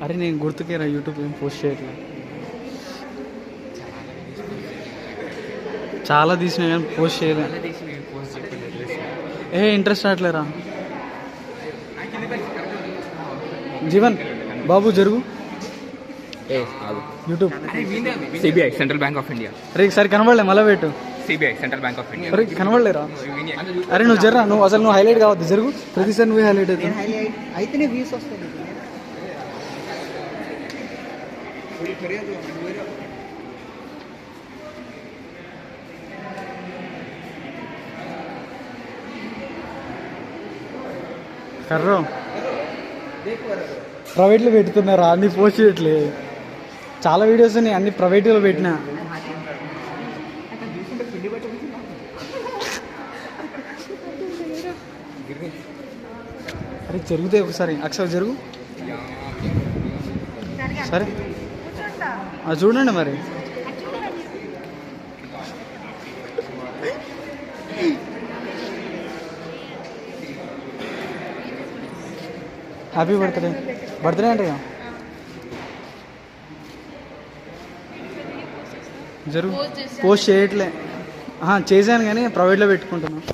అరే నేను గుర్తుకేరా యూట్యూబ్ ఏం పోస్ట్ చేయట్లేదు. చాలా తీసినా కానీ పోస్ట్ చేయలేదు. ఇంట్రెస్ట్ రావట్లేరా. జీవన్ బాబు జరుగు. YouTube CBI central bank of India. అరే సరే కనబడలే మళ్ళీ పెట్టు. CBI central bank of India. అరే కనబడలేరా. అరే నువ్వు జర్రా, నువ్వు అసలు నువ్వు హైలైట్ కావద్దు. జరుగు, ప్రతిసారి నువ్వే హైలైట్ అవుతుంది. అయితేనే వ్యూస్ వస్తాయి. కర్రో ప్రైవేట్లో పెడుతున్నారా, అన్ని పోస్ట్ చేయట్లే. చాలా వీడియోస్ ఉన్నాయి, అన్ని ప్రైవేట్లో పెట్టినా. అరే జరుగుతాయి ఒకసారి. అక్షర్ జరుగు. సరే చూడండి మరి. హ్యాపీ బర్త్డే అంటే జరుగు. పోస్ట్ చేయట్లే. చేశాను కానీ ప్రైవేట్లో పెట్టుకుంటున్నాను.